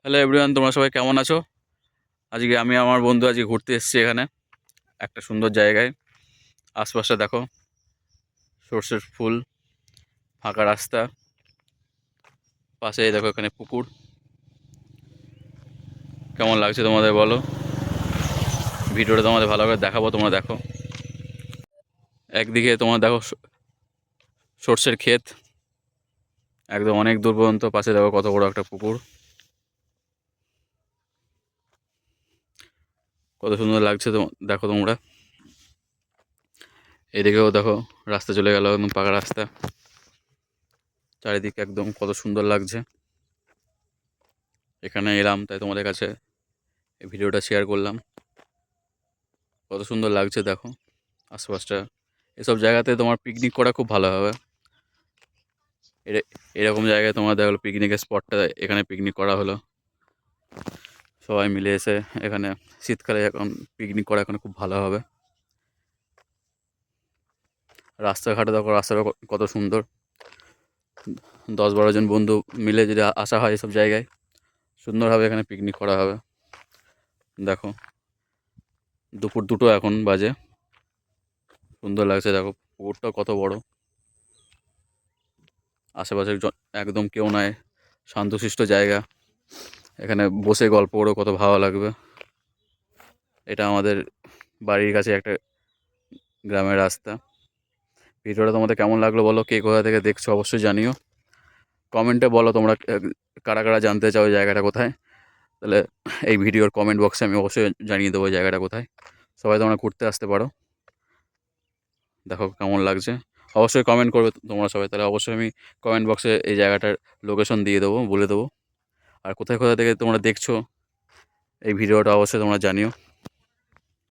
Hello everyone, তোমরা সবাই কেমন আছো? আজকে আমি আমার বন্ধু আজকে ঘুরতে এসেছি এখানে একটা সুন্দর জায়গায়। আশপাশটা দেখো, সর্ষের ফুল, ফাঁকা রাস্তা, পাশে এই দেখো এখানে পুকুর। কেমন লাগছে তোমাদের বলো? ভিডিওটা তোমাদের ভালো করে দেখাবো, তোমরা দেখো। একদিকে তোমরা দেখো সর্ষের ক্ষেত, একদম অনেক দূর পর্যন্ত। পাশে দেখো কত বড় একটা পুকুর, কত সুন্দর লাগছে তো দেখো তোমরা। এদিকেও দেখো রাস্তা চলে গেল, একদম পাকা রাস্তা। চারিদিকে একদম কত সুন্দর লাগছে। এখানে এলাম তাই তোমাদের কাছে এই ভিডিওটা শেয়ার করলাম। কত সুন্দর লাগছে দেখো আশপাশটা। এসব জায়গাতে তোমার পিকনিক করা খুব ভালো হবে। এরকম জায়গায় তোমার দেখা হলো পিকনিকের স্পটটা, এখানে পিকনিক করা হলো সবাই মিলে এসে। এখানে শীতকালে এখন পিকনিক করা এখন খুব ভালো হবে। রাস্তাঘাটে দেখো, রাস্তাটা কত সুন্দর। 10-12 জন বন্ধু মিলে যদি আসা হয় এসব জায়গায়, সুন্দরভাবে এখানে পিকনিক করা হবে। দেখো দুপুর 2টো এখন বাজে, সুন্দর লাগছে দেখো। পুকুরটাও কত বড়, আশেপাশে একদম কেউ নাই, শান্তশিষ্ট জায়গা। এখানে বসে গল্প করেও কত ভালো লাগবে। এটা আমাদের বাড়ির কাছে একটা গ্রামের রাস্তা। ভিডিওটা তোমাদের কেমন লাগলো বলো, কে কোথা থেকে দেখছো অবশ্যই জানিও। কমেন্টে বলো তোমরা কারা কারা জানতে চাও এই জায়গাটা কোথায়। তাহলে এই ভিডিওর কমেন্ট বক্সে আমি অবশ্যই জানিয়ে দেবো এই জায়গাটা কোথায়। সবাই তোমরা ঘুরতে আসতে পারো। দেখো কেমন লাগছে, অবশ্যই কমেন্ট করবে তোমরা সবাই। তাহলে অবশ্যই আমি কমেন্ট বক্সে এই জায়গাটার লোকেশন দিয়ে দেবো, বলে দেবো। আর কোথায় কোথা থেকে তোমরা দেখছো এই ভিডিওটা অবশ্যই তোমরা জানিও।